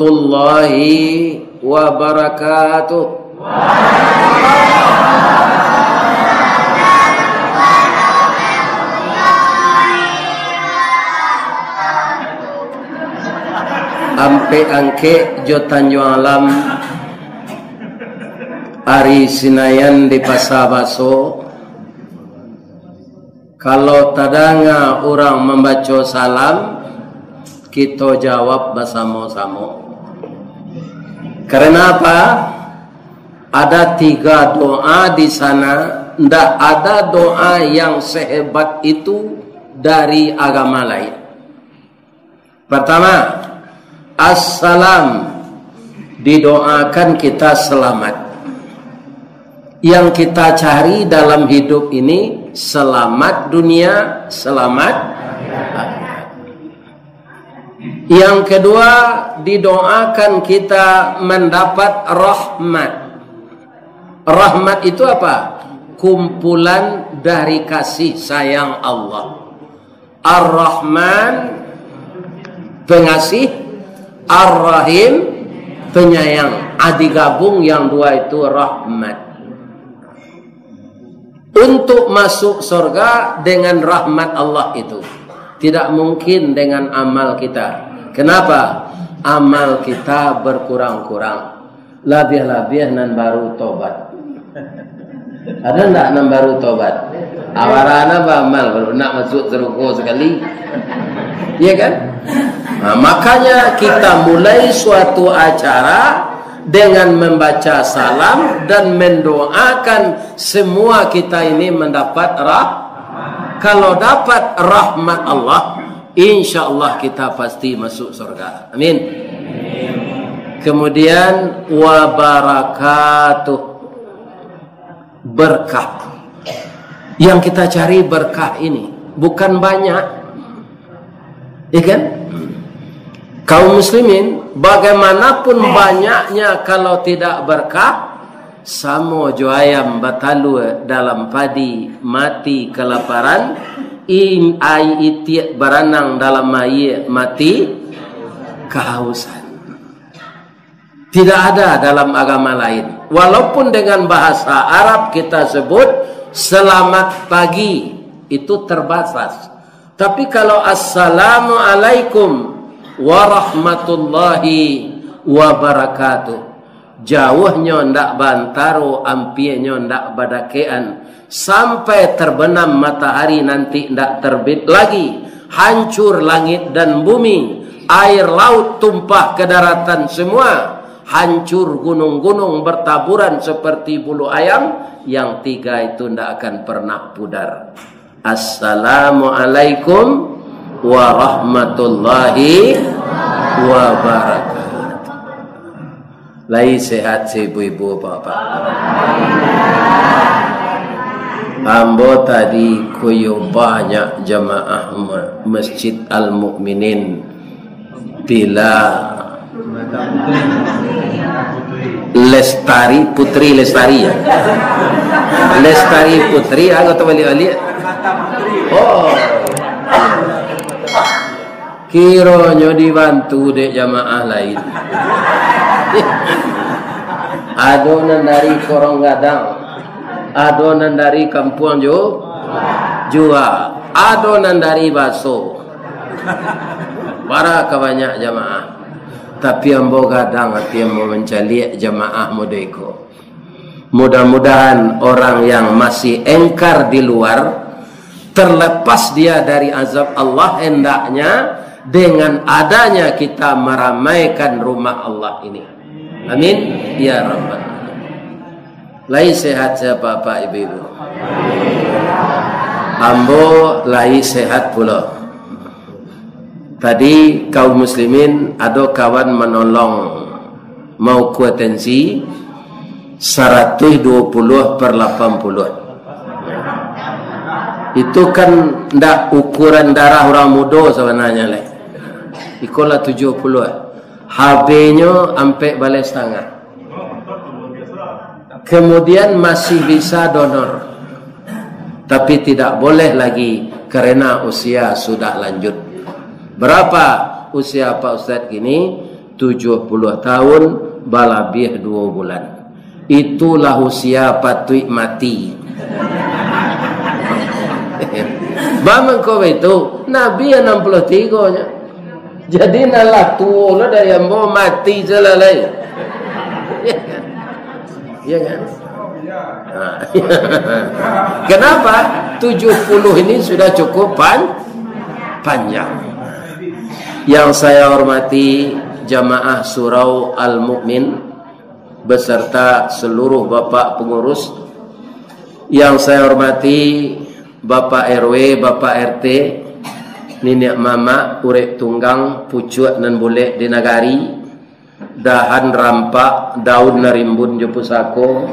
warahmatullahi wabarakatuh. Ampe angke jo Tanjung Alam Ari Sinayan di Pasar Baso. Kalau tadanga orang membaca salam, kita jawab bersama-sama. Karena apa? Ada 3 doa di sana. Tidak ada doa yang sehebat itu dari agama lain. Pertama, assalam, didoakan kita selamat. Yang kita cari dalam hidup ini selamat dunia, selamat akhirat. Yang kedua, didoakan kita mendapat rahmat. Rahmat itu apa? Kumpulan dari kasih sayang Allah. Ar-Rahman, pengasih, Ar-Rahim, penyayang. Digabung yang dua itu rahmat. Untuk masuk surga dengan rahmat Allah itu tidak mungkin dengan amal kita. Kenapa? Amal kita berkurang-kurang. Labih-labih nan baru tobat. Ada enggak nan baru tobat? Awarana beramal baru nak masuk surga sekali. Iya kan? Nah, makanya kita mulai suatu acara dengan membaca salam dan mendoakan semua kita ini mendapat kalau dapat rahmat Allah, insya Allah kita pasti masuk surga. Amin. Kemudian wabarakatuh, berkah. Yang kita cari berkah ini bukan banyak, ya kan? Kaum muslimin bagaimanapun banyaknya kalau tidak berkah, samo jo ayam batalu dalam padi mati kelaparan, in ai itiak beranang dalam air mati kehausan. Tidak ada dalam agama lain. Walaupun dengan bahasa Arab kita sebut selamat pagi, itu terbatas. Tapi kalau assalamualaikum warahmatullahi wabarakatuh, jauhnya ndak bantaro, ampirnya ndak badakean, sampai terbenam matahari nanti ndak terbit lagi, hancur langit dan bumi, air laut tumpah ke daratan semua, hancur gunung-gunung bertaburan seperti bulu ayam, yang 3 itu ndak akan pernah pudar. Assalamualaikum warahmatullahi wabarakatuh. Lai sehat ibu-ibu bapak. Ambo tadi kuyo banyak jamaah Masjid Al-Mu'minin bila Lestari Putri Lestari ya. Lestari Putri anggota wali-wali. Oh. Kironyo dibantu dek jamaah lain. Adonan dari Korong Gadang, adonan dari Kampung Jua, adonan dari Baso. Para kebanyak jamaah. Tapi ambo gadang hati ambo mencari jamaah modeko. Mudah-mudahan orang yang masih engkar di luar, terlepas dia dari azab Allah, hendaknya dengan adanya kita meramaikan rumah Allah ini. Amin ya rabbal alamin. Lai sehat siapa bapak ibu-ibu? Ambo lai sehat pula. Tadi kaum muslimin ada kawan menolong mau kuatensi 120/80. Itu kan ndak ukuran darah orang muda sebenarnya lah. Ikola 70. HB-nya sampai balai setengah. Kemudian masih bisa donor. Tapi tidak boleh lagi karena usia sudah lanjut. Berapa usia Pak Ustadz gini? 70 tahun balabih 2 bulan. Itulah usia patut mati. Bamang kau itu Nabi 63 nya. Jadi nalah tua lah dari yang mau mati selalai. Ya kan? Kenapa? 70 ini sudah cukup panjang. Yang saya hormati jamaah Surau Al-Mukmin beserta seluruh bapak pengurus, yang saya hormati Bapak RW, Bapak RT, Nenek Mama, urek tunggang, pucuat nan boleh di nagari, dahan rampak, daun narimbun jo pusako,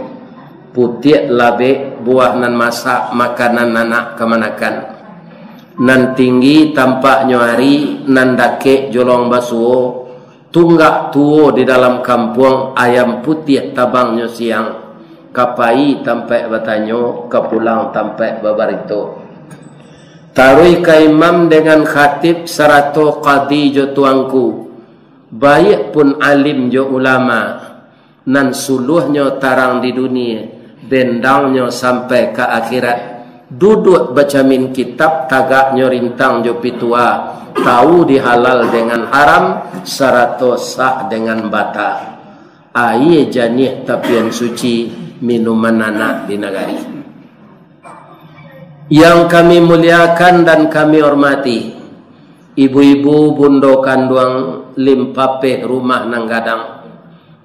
putih labe, buah nan masak, makanan anak kemanakan, nan tinggi tampak nyuari, nan dake jolong basuo, tunggak tuo di dalam kampung, ayam putih tabangnya siang, kapai tampai batanyo, kapulang tampai babarito. Tarui ka imam dengan khatib sarato qadi jo tuangku, baik pun alim jo ulama, nan suluhnya tarang di dunia, bendangnya sampai ke akhirat, duduk baca min kitab, tagaknya rintang jo pitua, tahu dihalal dengan haram, sarato sah dengan bata. Aye janih tapian suci, minuman anak di nagari. Yang kami muliakan dan kami hormati, ibu-ibu bundo kanduang limpape rumah nanggadang,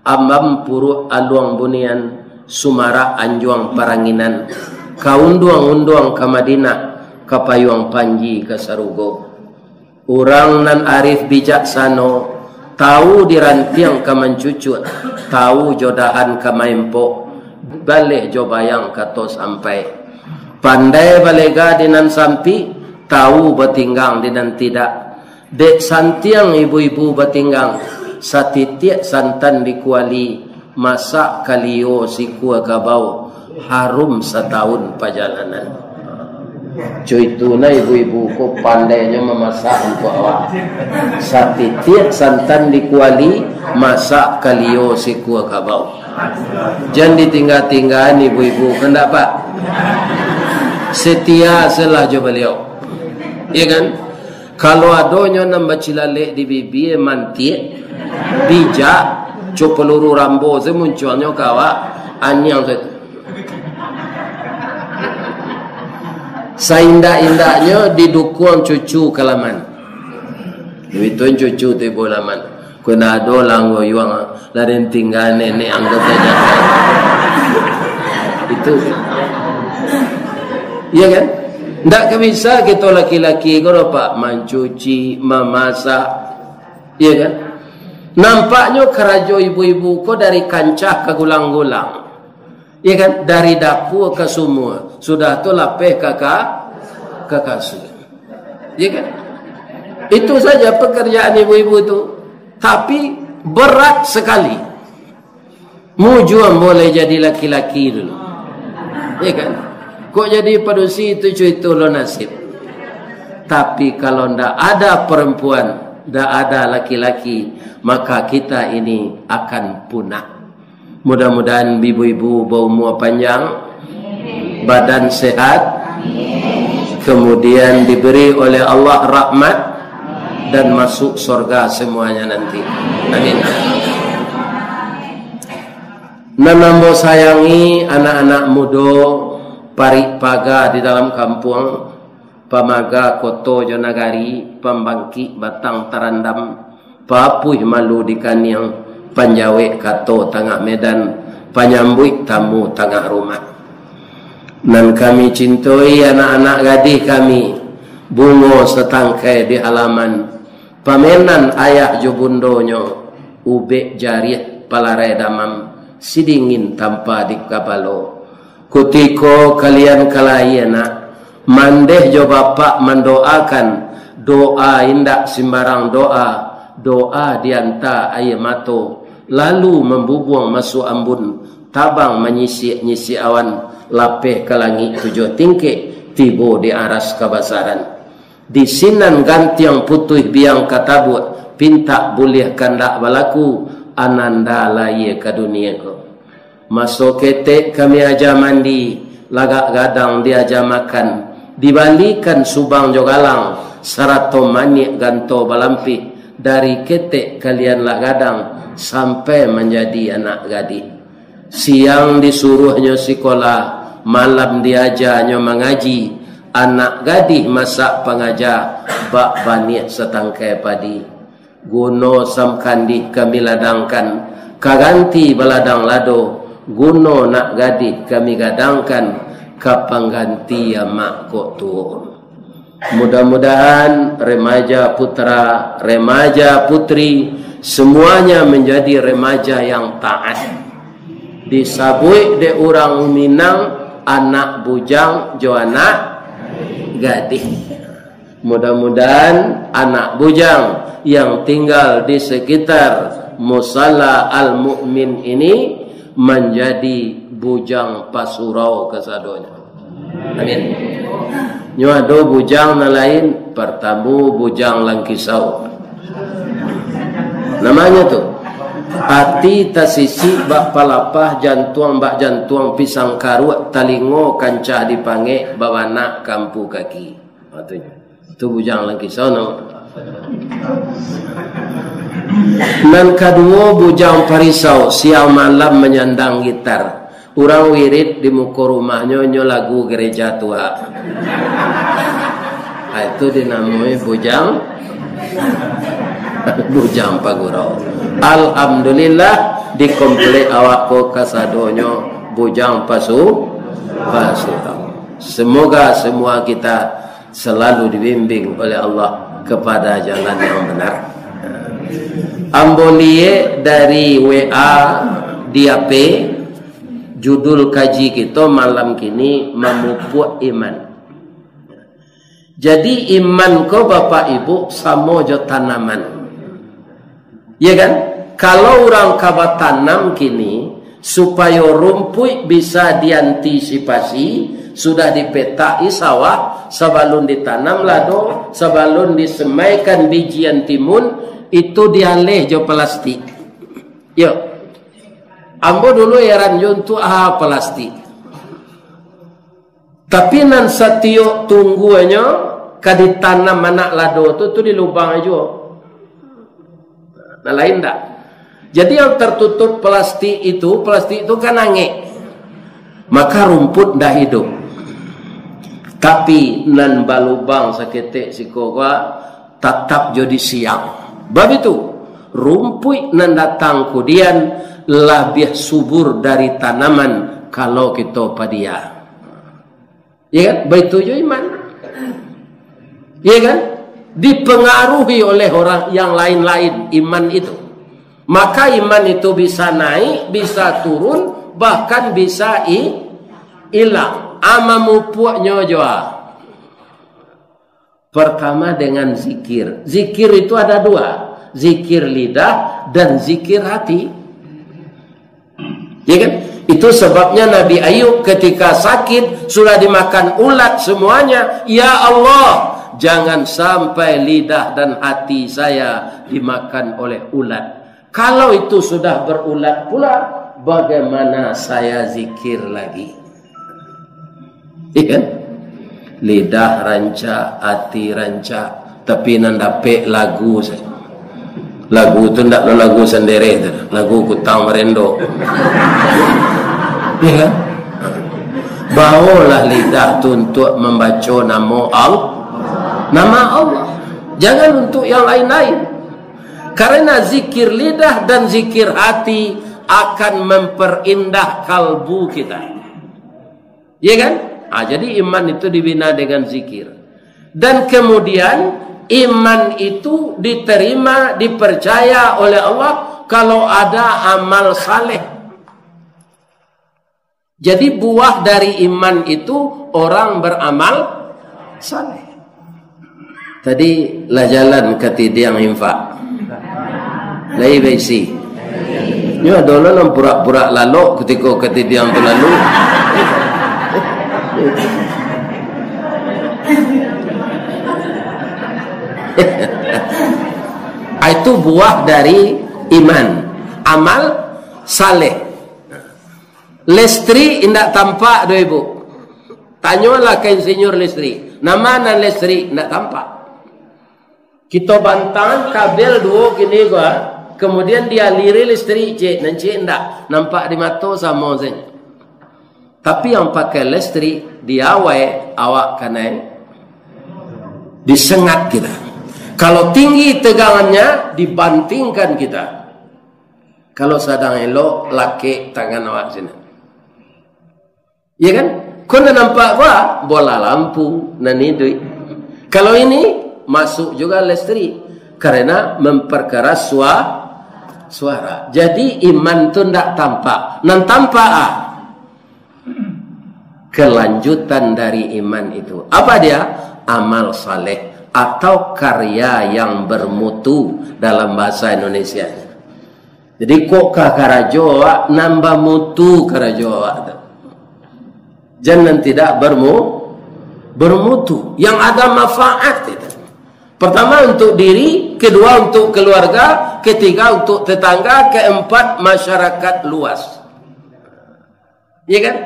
ambam puru aluang bunian, sumara anjuang paranginan, kaunduang-unduang ke Madinah, kapayuang panji ke Sarugo. Urang nan arif bijaksano, tahu dirantiang ke mencucut, tahu jodahan ke maimpo, balik jobayang kato sampai. Pandai balega dinan sampi, tahu batinggang dinan tidak. Dek santiang ibu-ibu batinggang, satitiak santan dikuali, masak kalio si kuah gabau, harum setahun perjalanan. Cuy tuna ibu-ibu ko pandainya memasak untuk awak. Satitiak santan dikuali, masak kalio si kuah gabau. Jangan ditinggal-tinggal ibu-ibu, kendak pak? Setia selah jo beliau, ya kan? Kalau adonyo nambah cilalek di bibir mantik, bijak, co peluru rambo semunculnya kawa, anyang saindak-indaknya didukung cucu kalaman. Itu cucu tu bolaman. Kena ado langgo yuang laden tinggal nenek anggotanya. Itu. Ya kan? Tak bisa kita laki-laki kalau pak mencuci, memasak, ya kan? Nampaknya kerajo ibu-ibu ko dari kancah ke gulang-gulang, ya kan? Dari dapur ke sumur, sudah tu lapeh ke kasur, ya kan? Itu saja pekerjaan ibu-ibu itu, tapi berat sekali. Mujuan boleh jadi laki-laki dulu, ya kan? Kok jadi padusi itu lo nasib. Tapi kalau ndak ada perempuan, ndak ada laki-laki, maka kita ini akan punah. Mudah-mudahan ibu-ibu berumur panjang, badan sehat, kemudian diberi oleh Allah rahmat dan masuk surga semuanya nanti. Amin. Namamo sayangi anak-anak muda, parik paga di dalam kampung, pamaga koto jonagari, pembangki batang tarandam, papuih malu di kaniang, panjawe kato tengah medan, panyambui tamu tengah rumah. Dan kami cintai anak-anak gadih kami, bungo setangkai di halaman, pamenan ayah jubundonyo, ubek jarih palarai damam, sidingin tanpa di kapalo. Kutiko kalian kalayana mandeh jo bapak mendoakan, doa indak sembarang doa, doa dianta air mato, lalu membubuang masuk ambun, tabang menyisi awan, lapeh ke langit 7 tingkik, tibo di aras kebasaran. Di sinan gantiang putih biang katabut, pinta boleh kandak balaku ananda laye ke dunia ko. Masuk ketek kami aja mandi, lagak gadang dia aja makan, dibalikan subang jogalang, sarato manik ganto balampi, dari ketek kalian lah gadang sampai menjadi anak gadis. Siang disuruhnya sekolah, malam diajarnya mengaji, anak gadis masak pengajar, bak banyak setangkai padi. Guno samkandi kami ladangkan, kaganti baladang lado, guno nak gadis kami gadangkan, kapang ganti ya mak kok turun. Mudah-mudahan remaja putra, remaja putri, semuanya menjadi remaja yang taat. Disabui de orang Minang, anak bujang jo anak gadis. Mudah-mudahan anak bujang yang tinggal di sekitar Musalla Al-Mu'min ini menjadi bujang pasurau kesadonya. Amin. Nyuado bujang na lain, pertamu bujang langkisau. Namanya tuh hati tasisi bak palapah jantuang bak jantuang pisang karu talingo kancah dipange bawana kampu kaki. Itu bujang langkisau no. Dan kedua bujang parisau siang malam menyandang gitar. Urang wirid di muka rumahnya nyo lagu gereja tua. Itu dinamai bujang bujang pagurau. Alhamdulillah di komplek awak ko kasadonyo bujang pasu. Semoga semua kita selalu dibimbing oleh Allah kepada jalan yang benar. Ambolie dari WA DAP, judul kaji kita malam kini memupuk iman. Jadi iman ko bapak ibu sama jo tanaman. Ya kan? Kalau orang kabat tanam kini supaya rumput bisa diantisipasi, sudah dipetai sawah sebelum ditanam lado, sebelum disemaikan bijian timun, itu dialih jo plastik. Yo. Ambo dulu yaran juntu plastik. Tapi nan satio tungguannya kaditanam anak lado tu di lubang aja. Nah lain tak. Jadi yang tertutup plastik itu kan angin. Maka rumput dah hidup. Tapi nan balubang saketek sikoga tetap jadi siang. Bab itu rumput nan datang kemudian lebih subur dari tanaman kalau kita padia. Ya kan? Begitu juga iman. Ya kan? Dipengaruhi oleh orang yang lain-lain iman itu. Maka iman itu bisa naik, bisa turun, bahkan bisa hilang. Amamupuknya jua. Pertama dengan zikir. Zikir itu ada dua. Zikir lidah dan zikir hati. Ya kan? Itu sebabnya Nabi Ayub ketika sakit sudah dimakan ulat semuanya. Ya Allah, jangan sampai lidah dan hati saya dimakan oleh ulat. Kalau itu sudah berulat pula, bagaimana saya zikir lagi? Ya kan? Lidah ranca, hati ranca, tapi nandape lagu saja. Lagu itu tidak lagu sendiri, lagu kutang merendo. Ya kan? Bawalah lidah itu untuk membaca nama Allah. Jangan untuk yang lain-lain. Karena zikir lidah dan zikir hati akan memperindah kalbu kita. Ya kan? Jadi iman itu dibina dengan zikir. Dan kemudian iman itu diterima, dipercaya oleh Allah kalau ada amal saleh. Jadi buah dari iman itu orang beramal saleh. Tadi lah jalan ke tidiang infak. Lai baisi. Ni ada orang pura-pura lalu ketika ke tidiang tu lalu. itu buah dari iman, amal saleh. Listrik tidak tampak do ibu. Tanyalah ke insinyur listrik, nama nan listrik tidak tampak. Kita bantang kabel dua gini gua, kemudian dia liri listrik cek, nanti tidak nampak di mata sama saja. Tapi yang pakai listrik dia awak kena disengat kita. Kalau tinggi tegangannya dibantingkan kita. Kalau sedang elok laki tangan awak sini. Iya kan? Kau nampak apa? Bola lampu nani duit. Kalau ini masuk juga listrik karena memperkeras suara. Jadi iman itu tidak tampak. Nan tampak kelanjutan dari iman itu. Apa dia? Amal saleh atau karya yang bermutu dalam bahasa Indonesia. Jadi kok karajo nambah mutu karajo itu. Jangan tidak bermutu yang ada manfaat itu. Pertama untuk diri, kedua untuk keluarga, ketiga untuk tetangga, keempat masyarakat luas. Iya kan?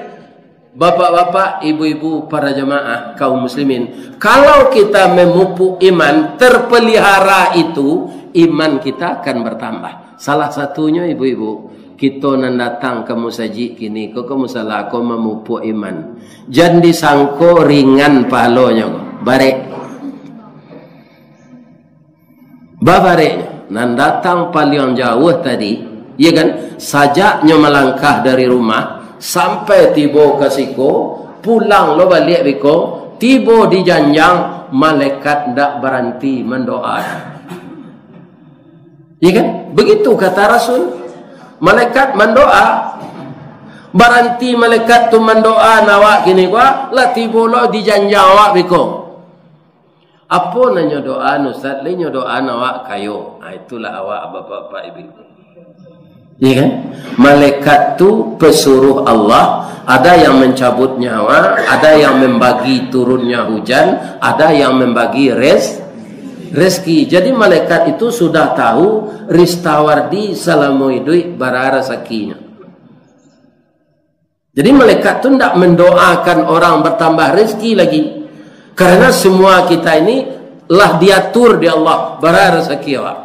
Bapak-bapak, ibu-ibu, para jemaah kaum muslimin, kalau kita memupuk iman, terpelihara itu, iman kita akan bertambah. Salah satunya ibu-ibu, kita nan datang ke musajid kini, kau ke musala, kau memupuk iman. Jangan disangko ringan pahalanya, barek. Babarek, nan datang paling jauh tadi, ya kan? Sajaknya melangkah dari rumah sampai tiba ke siko, pulang lo balik biko, tiba di janjang, malaikat ndak berhenti mendoa. Ya kan? Begitu kata Rasul. Malaikat mendoa. Berhenti malaikat tu mendoa nawak gini gua, lah tiba lo di janjang awak biko. Apa nanya doa Ustaz? Lainnya doa awak kayo. Itulah awak bapak-bapak ibu. Ya kan? Malaikat tu pesuruh Allah. Ada yang mencabut nyawa, ada yang membagi turunnya hujan, ada yang membagi rezeki. Jadi malaikat itu sudah tahu ristawardi salamu idui barara sakinya. Jadi malaikat itu tidak mendoakan orang bertambah rezeki lagi. Karena semua kita ini lah diatur di Allah bara rezeki awak.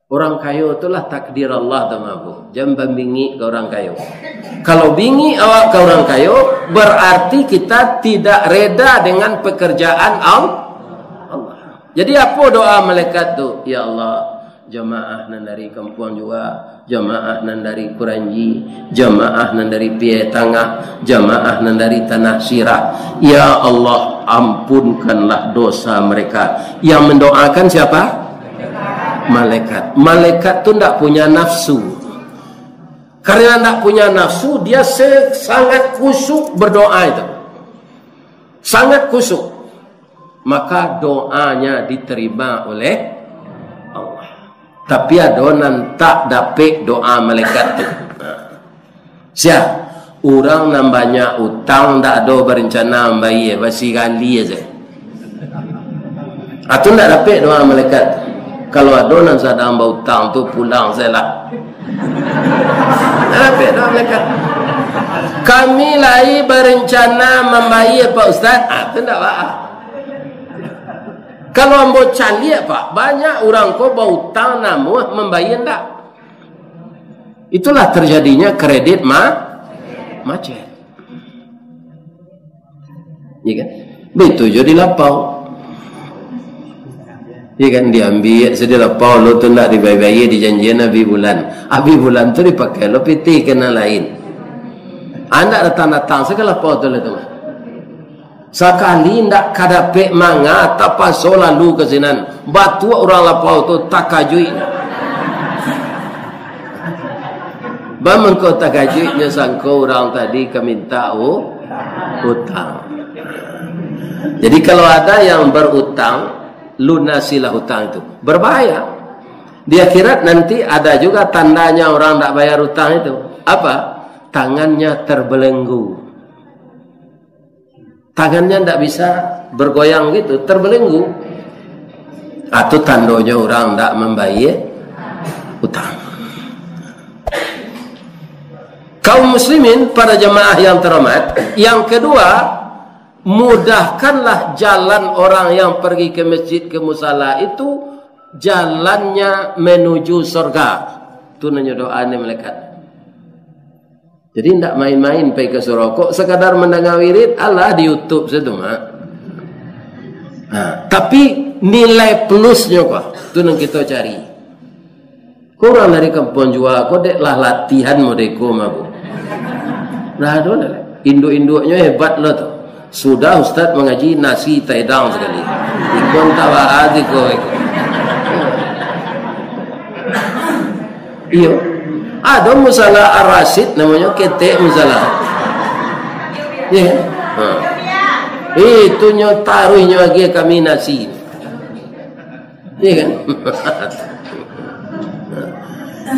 Orang kaya itulah takdir Allah tamabu. Jangan bingi ke orang kaya. Kalau bingi awak ke orang kaya, berarti kita tidak reda dengan pekerjaan Allah. Jadi apa doa malaikat tu? Ya Allah, jamaah nan dari Kampung juga, jamaah nan dari Kuranji, jamaah nan dari Piai Tengah, jamaah nan dari Tanah Sirah. Ya Allah, ampunkanlah dosa mereka. Yang mendoakan siapa? Malaikat. Malaikat tu tidak punya nafsu. Karena tidak punya nafsu, dia sangat khusyuk berdoa itu. Sangat khusyuk. Maka doanya diterima oleh Allah. Tapi ada yang tak dapat doa malaikat itu. Siap? Orang yang banyak utang tak ada berencana membayar, masih kali aja. Atau tak dapat doa malaikat. Kalau ada yang sedang berhutang tu pulang saya lah. Tak dapat doa malaikat. Kami lagi berencana membayar Pak Ustaz. Itu tak apa. Kalau ambo calik Pak, banyak orang kau berhutang namun membayar tak. Itulah terjadinya kredit macet. Ya kan? Betul jadi lapau. Ya kan diambil sedih lapau lo tu nak dibayar di janjian Abi bulan. Abi bulan tu dipakai lo piti kena lain. Anak datang segala lapau tu lah tu. Sekali ndak kadapek manga tapaso lalu ke sinan batu orang lapau tu takajui. Baman kau takajuinya sangko orang tadi keminta hutang. Jadi kalau ada yang berutang, lunasilah hutang itu. Berbahaya. Di akhirat nanti ada juga tandanya orang tak bayar hutang itu. Apa? Tangannya terbelenggu. Tangannya tidak bisa bergoyang gitu, terbelenggu. Atau tandanya orang tidak membayar utang. Kaum muslimin, para jemaah yang terhormat, yang kedua, mudahkanlah jalan orang yang pergi ke masjid, ke musala itu jalannya menuju surga. Itu nanya doa ni malaikat. Jadi tidak main-main pergi ke surga. Kok sekadar mendengar wirid Allah di YouTube saja mak. Tapi nilai plusnya kok, itu yang kita cari. Kurang dari kampung jual, kok deklah latihan modeko mabu. Nah, induk-induknya hebat lah tu. Sudah Ustaz mengaji nasi taidang sekali. Ikon tawa adik kau. Iyo, ada musala ar-rasid namanya ketek musala. Ya, itu taruhnya lagi kami nasi. Iya kan?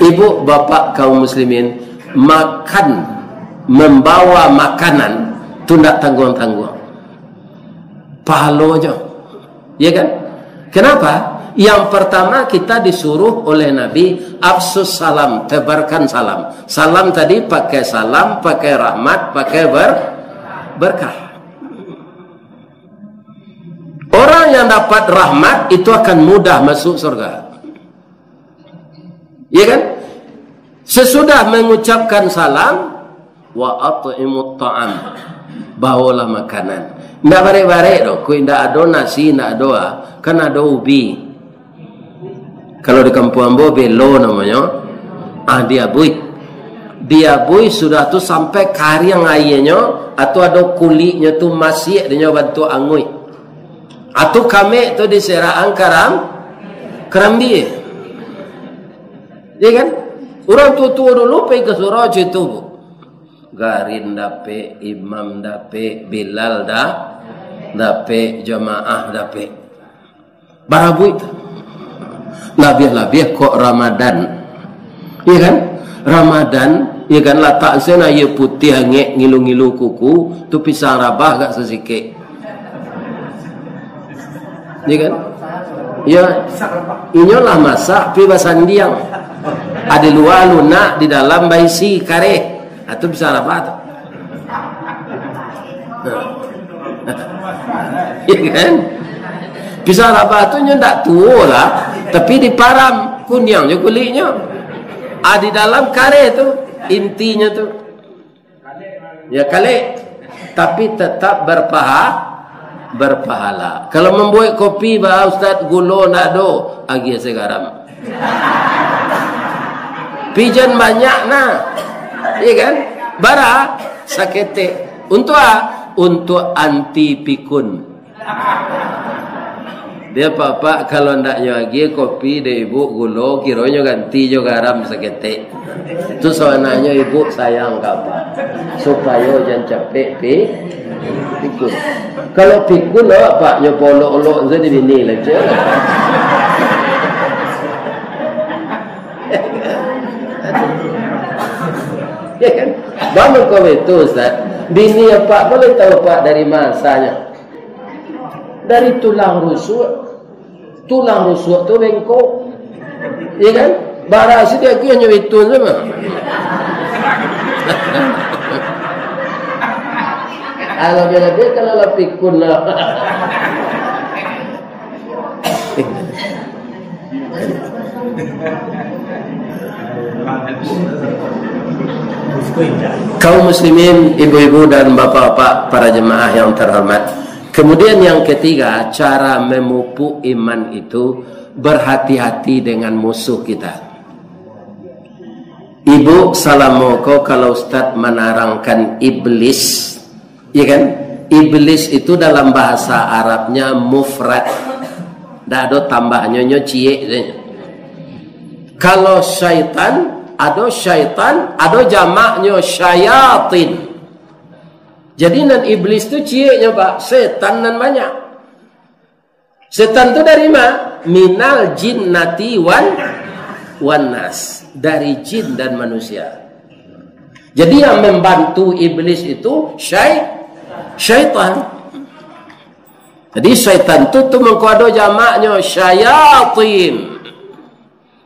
Ibu bapak kaum muslimin, makan, membawa makanan itu tidak tanggung-tanggung, pahalanya, ya kan? Kenapa? Yang pertama kita disuruh oleh Nabi afsus salam, tebarkan salam. Salam tadi pakai salam, pakai rahmat, pakai berkah. Orang yang dapat rahmat itu akan mudah masuk surga. Ya kan? Sesudah mengucapkan salam, wa at'imut ta'am, bawalah makanan. Ndak bare-bare doh, ku ndak ada nasi, ndak ada, kan ada ubi. Kalau di kampung Ambo belo namanya. Dia bui sudah tu sampai kariang airnya atau ada kulitnya tu masih dia bantu angui. Atau kami tu diseraan keram dia. Ya kan? Orang tua dulu pergi ke surau itu. Garin dape, imam dape, Bilal dape, jamaah dape. Barabu itu. Labiah kok Ramadan. Iya kan? Ramadan, iya kan letak sana ia putih hangek ngilu-ngilu kuku, tu pisang rabah gak sesikit. Iya kan? Ya, inyolah masak pi basandiang. Ada luar lunak di dalam baisi kare. Atau bisa apa tu? Iya kan? Bisa apa tu nyo tak tua lah, tapi di param kunyangnya kulitnya. Di dalam kare tu intinya tu. Ya kale, tapi tetap berpahala. Kalau membuat kopi bah Ustaz gula nak do, agi segaram. Pijan banyak nah. Iya kan? Bara sakete. Untuk apa? Untuk anti pikun. Dia papa kalau ndaknya lagi kopi de ibu gula kiranya ganti jo garam sakete. Itu soalnya ibu sayang apa? Supaya jangan capek pikun. Kalau pikun lo pak nyopolo-olo jadi bini lah je. Ya kan? Bangun kau itu Ustaz. Bini apa boleh tahu pak dari masanya? Dari tulang rusuk. Tulang rusuk tu bengkok. Ya kan? Bara si dia kira nyewitun sama. Kalau dia kalau lapikun lah. Kaum muslimin, ibu-ibu dan bapak-bapak, para jemaah yang terhormat. Kemudian yang ketiga, cara memupuk iman itu berhati-hati dengan musuh kita. Ibu salamoko kalau Ustaz menerangkan iblis, ya kan? Iblis itu dalam bahasa Arabnya mufrad, tidak ada tambahnya cie. Kalau syaitan, ada jamaknya syayatin. Jadi nan iblis tu cieknya pak, setan nan banyak. Setan tu dari mana? Minal jinnati wan nas, dari jin dan manusia. Jadi yang membantu iblis itu syaitan. Jadi syaitan tu mengkuado jamaknya syayatin.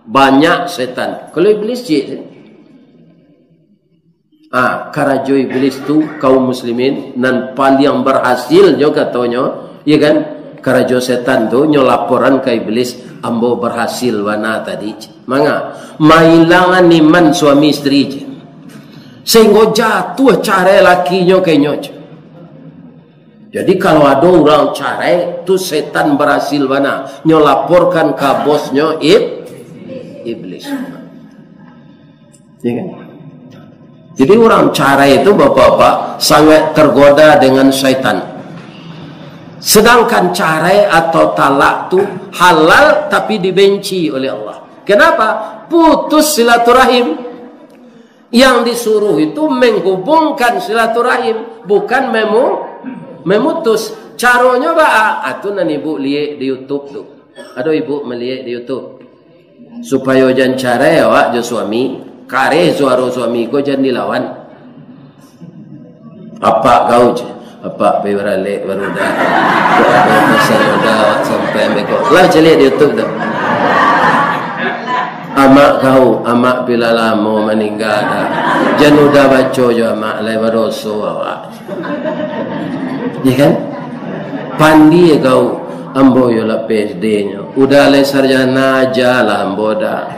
Banyak syaitan. Kalau iblis je. Karajo iblis tu kaum muslimin nan paling berhasil juga katanya, ya kan? Karajo setan tu nyo laporan ke iblis ambo berhasil wana tadi. Manga mailangan niman suami istri je. Sehingga jatuh cara lakinya kenyo. Jadi kalau ada orang cara tu setan berhasil wana nyo laporkan ke bosnya iblis. Ya kan? Jadi orang cara itu bapak-bapak sangat tergoda dengan syaitan. Sedangkan cara atau talak tu halal tapi dibenci oleh Allah. Kenapa? Putus silaturahim. Yang disuruh itu menghubungkan silaturahim, bukan memutus. Caranya itu nan ibu lihat di YouTube tu. Ada ibu melihat di YouTube. Supaya jangan cara awak jo suami kare suara suami ko jangan dilawan. Apa kau je? Apa berale baru dah. Pasal dah sampai meko. Lah cari di YouTube tu. Amak kau, amak bila lama meninggal dah. Jangan udah baca je amak lai baroso awak. Ya kan? Pandi kau ambo yo la PSD-nya. Udah lai sarjana aja lah ambo dah.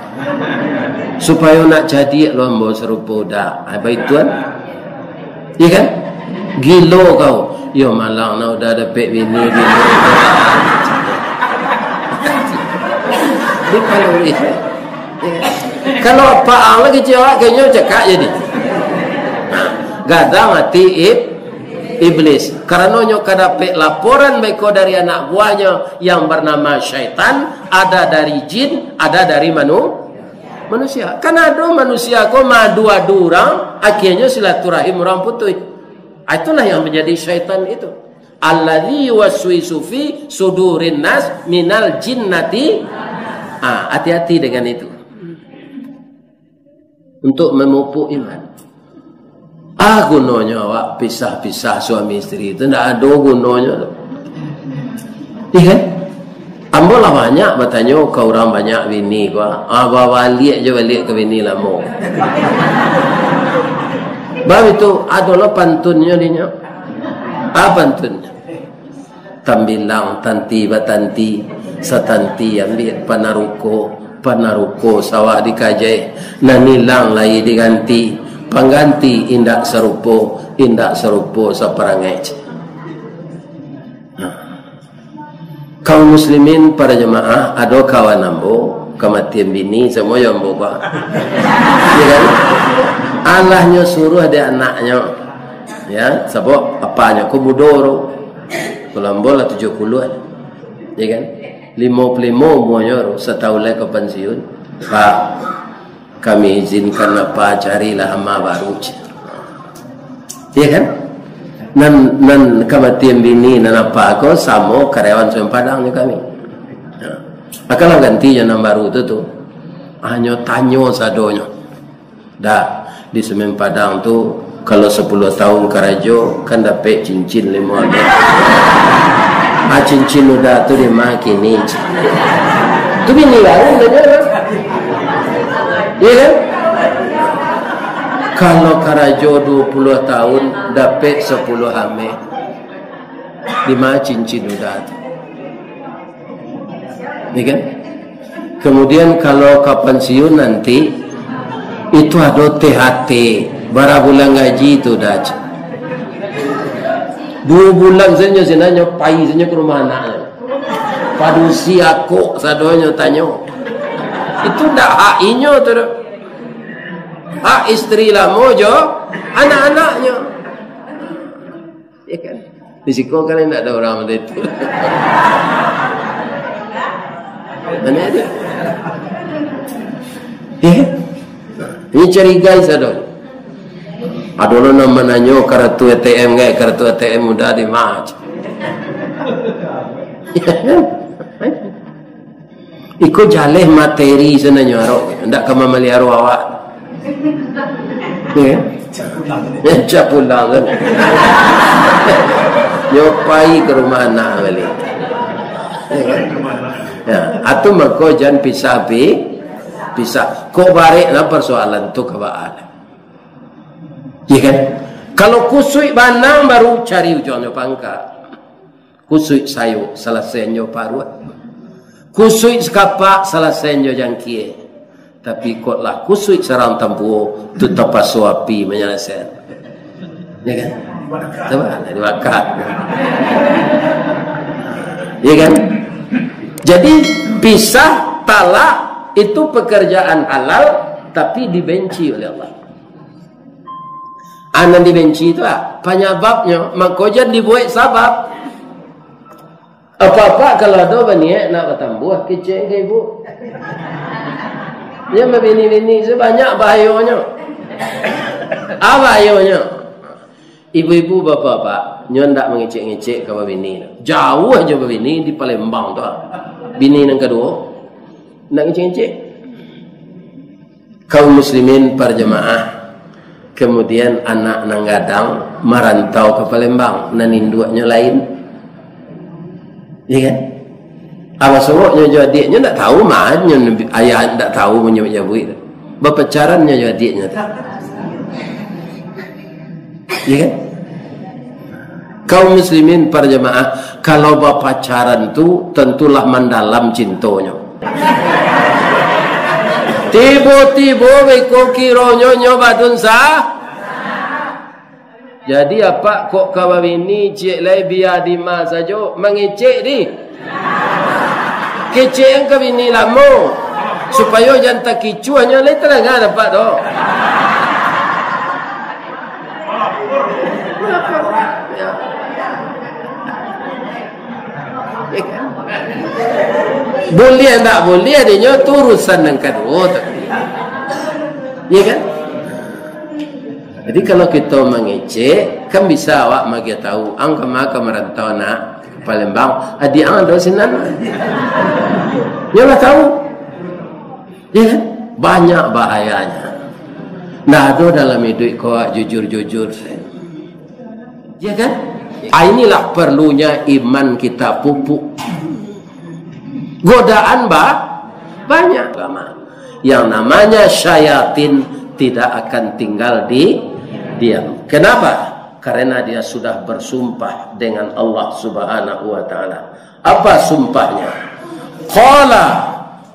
Supaya nak jadi lo ambo serupa dah. Apa ituan? Ya kan? Gilo kau. Yo malang nak udah dapat bini gilo. Di kalau ni. Kalau apa lagi cewek kayaknya cekak jadi. Gadang hati iblis. Karena nyoka dapat laporan beko dari anak buahnya yang bernama syaitan, ada dari jin, ada dari manusia. Kan ada manusia kok madu-adu orang, akhirnya silaturahim orang putus. Itulah yang menjadi syaitan itu. Alladzi yuwaswisu fi sudurin nas minal jinnati. Hati-hati dengan itu. Untuk memupuk iman. Gunanya awak pisah-pisah suami istri itu tidak ada gunanya tu. Iya kan? Ambo lah banyak bertanya kau orang banyak bini kau. Balik je balik ke bini lama. Bab itu adalah pantunnya dia. Pantunnya? Tambilang tanti batanti satanti ambil panaruko sawah dikajai nanilang lagi diganti pengganti indak serupo saperangai. Kaum muslimin para jemaah ada kawan ambo kematian bini semua yang ambo pak. Ya kan? Allahnya suruh ada anaknya. Ya, sebab apanya kubudoro. Kalau ambo lah 70-an. Ya kan? 55 umurnya setahun lagi ke pensiun. Pak, kami izinkan apa carilah ama baru. Ya kan? Nan kematian bini nan apa ko samo karyawan Semen Padang kami. Akalah gantinya nan baru itu tu. Hanya tanyo sadonya. Dah di Semen Padang tu kalau 10 tahun karajo kan dapat cincin 5 ada. Cincin udah tu dia makin ni. Tu bini lain benar. Ya kan? Kalau karajo 20 tahun dapat 10 hamil. 5 cincin udah tu. Ya kan? Kemudian kalau ke pensiun nanti itu ada THT. Berapa bulan gaji itu dah. 2 bulan saja senanya pai saja ke rumah anaknya. Padusi aku sadonya tanya. Itu dah haknya tu. Hak isteri lah mojo anak-anaknya. Ya kan? Risiko kan tidak ada orang macam itu. Mana dia? Ini cari guys ada. Adono nama nanyo kartu ATM gay, kartu ATM mudah di match. Iko jaleh materi senanya ro, ndak kama meliaru awak. Cak pulang kan. Nyopai ke rumah anak balik. Ya, atau mako jangan pisah pisah. Kok balik lah persoalan tu kebaan. Ya kan? Kalau kusui banang baru cari ujungnya pangkat. Kusui sayu selesainya paruh. Kusui sekapak selesainya jangkie. Tapi kotlah kusui serang tampu tu tapas suapi menyelesaikan. Ya kan? Coba dimakan. Ya kan? Jadi pisah talak itu pekerjaan halal tapi dibenci oleh Allah. Anak dibenci itu penyebabnya, maka jangan dibuat sebab. Apa-apa kalau ada bani nak bertambuh kecil ke ibu. Ya bini-bini sebanyak bahayanya. Bahayanya. Ibu-ibu bapak-bapak nyon tak mengecek-ngecek ke bini. Jauh aja bini di Palembang tu. Bini yang kedua nak ngecek-ngecek. Kaum muslimin berjemaah. Kemudian anak nanggadang merantau ke Palembang, naninduaknya lain. Ya kan? Apa soroknya juga adiknya tak tahu mahnya, ayah tak tahu menyebut itu. Berpacarannya juga adiknya. Ya kan? Kaum muslimin para jemaah, kalau berpacaran tu tentulah mendalam cintanya. Tiba-tiba beko kironyo nyoba dunsa. Jadi apa kok kawan ini cik lai biar di mas saja mengecek di. Kecek yang kau ini lama supaya jangan tak kicu hanya lai terang dapat tu. Boleh tak boleh adanya tu urusan yang kedua. Ya kan? Jadi kalau kita mengecek, kan bisa awak magi tahu ang kemaka merantau nak Palembang, adik ang ada sinan. Nyolah tahu. Ya kan? Banyak bahayanya. Nah, ada dalam hidup kau jujur-jujur. Ya kan? Inilah perlunya iman kita pupuk. Godaan banyak. Yang namanya syayatin tidak akan tinggal diam. Kenapa? Karena dia sudah bersumpah dengan Allah Subhanahu wa taala. Apa sumpahnya? Qala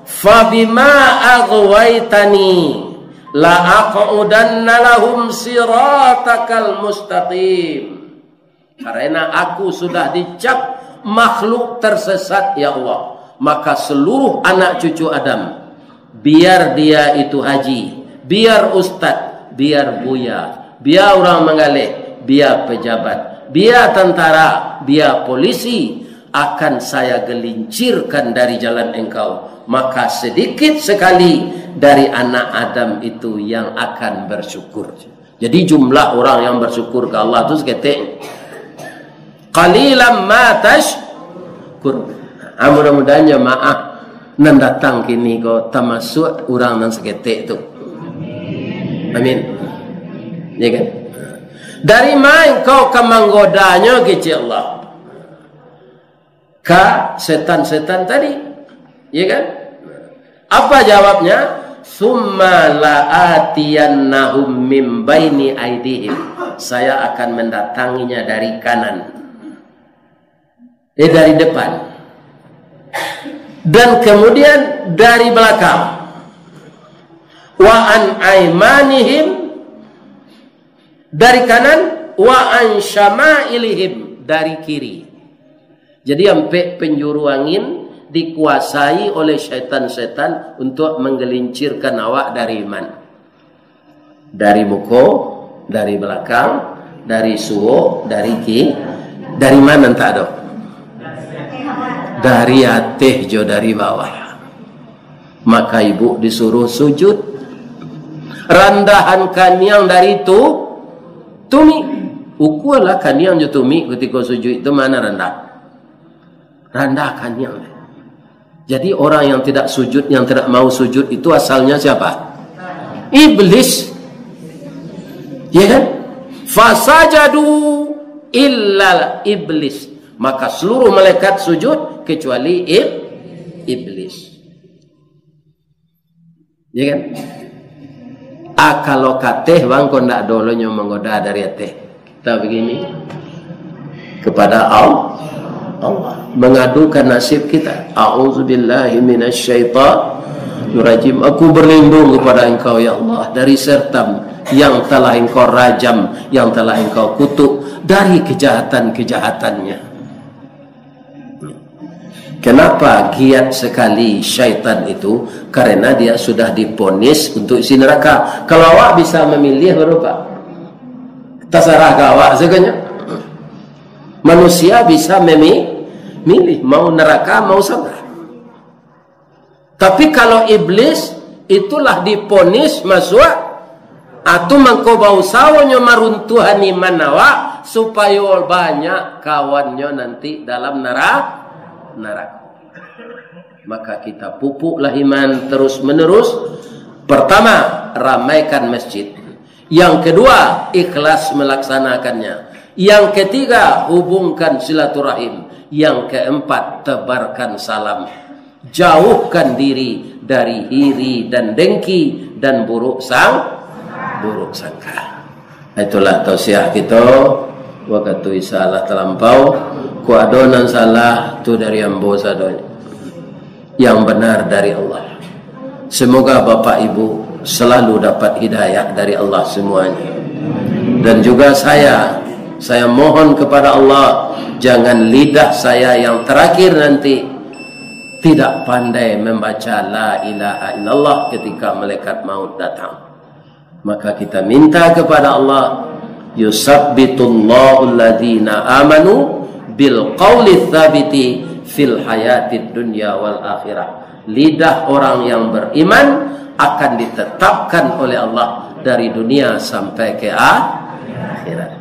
fa bima aghwaytani la aqudanna lahum siratakal mustaqim. Karena aku sudah dicap makhluk tersesat ya Allah, maka seluruh anak cucu Adam, biar dia itu haji, biar ustaz, biar buya, biar orang mengalih, biar pejabat, biar tentara, biar polisi, akan saya gelincirkan dari jalan engkau. Maka sedikit sekali dari anak Adam itu yang akan bersyukur. Jadi jumlah orang yang bersyukur ke Allah itu seketik. Qalilam ma tashkur. Mudah-mudahan jemaah nan datang kini kau termasuk orang nan seketik tu. Amin. Ya kan? Dari mana kau menggodanya kecil Allah? Ka setan-setan tadi. Ya kan? Apa jawabnya? Summa la'atiyannahum min baini aidihim. Saya akan mendatanginya dari kanan. Dari depan. Dan kemudian dari belakang. Wa an aimanihim, dari kanan, wa an syama'ilihim, dari kiri. Jadi sampai penjuru angin dikuasai oleh syaitan-syaitan untuk menggelincirkan awak dari iman. Dari muka, dari belakang, dari suo, dari kiri. Dari mana tak ada? Dari atas jo, dari bawah. Maka ibu disuruh sujud. Randahan kaniang dari itu tumi. Ukulah kaniang jo tumi ketika sujud itu mana rendah? Rendah kaniang. Jadi orang yang tidak sujud, yang tidak mau sujud itu asalnya siapa? Iblis. Ya kan? Fasajadu illa iblis. Maka seluruh malaikat sujud kecuali iblis. Ya kan? Kalau kateh bang kau ndak dolonya menggoda dari teh. Kita begini kepada Allah mengadukan nasib kita. A'udzubillahi minasyaitonirrajim. Aku berlindung kepada Engkau ya Allah dari sertam yang telah Engkau rajam, yang telah Engkau kutuk dari kejahatan-kejahatannya. Kenapa giat sekali syaitan itu? Karena dia sudah diponis untuk isi neraka. Kalau awak bisa memilih berapa? Terserah ke awak sebenarnya. Manusia bisa memilih mau neraka mau surga. Tapi kalau iblis itulah diponis masuk atau mangko bau sawonyo maruntuhani manawa supaya banyak kawannya nanti dalam neraka. Maka kita pupuklah iman terus menerus. Pertama, ramaikan masjid. Yang kedua, ikhlas melaksanakannya. Yang ketiga, hubungkan silaturahim. Yang keempat, tebarkan salam. Jauhkan diri dari iri dan dengki dan buruk sangka. Itulah tausiah kita. Waktu salah terlampau, ku adonan salah tu dari ambo sadonya. Yang benar dari Allah. Semoga Bapak Ibu selalu dapat hidayah dari Allah semuanya. Dan juga saya mohon kepada Allah, jangan lidah saya yang terakhir nanti tidak pandai membaca la ilaha illallah ketika malaikat maut datang. Maka kita minta kepada Allah, yusabbitullahu alladhina amanu bil qawli tsabiti fil hayatid dunya wal akhirah. Lidah orang yang beriman akan ditetapkan oleh Allah dari dunia sampai ke akhirat.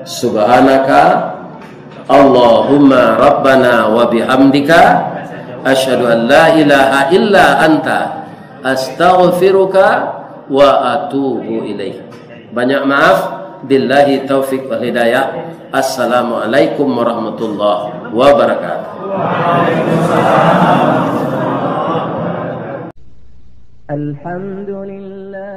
Subhanaka Allahumma rabbana wa bihamdika asyhadu an la ilaha illa anta astaghfiruka wa atubu ilaik. Banyak maaf. Billahi taufiq wal hidayah. Assalamualaikum warahmatullahi wabarakatuh. Alhamdulillah.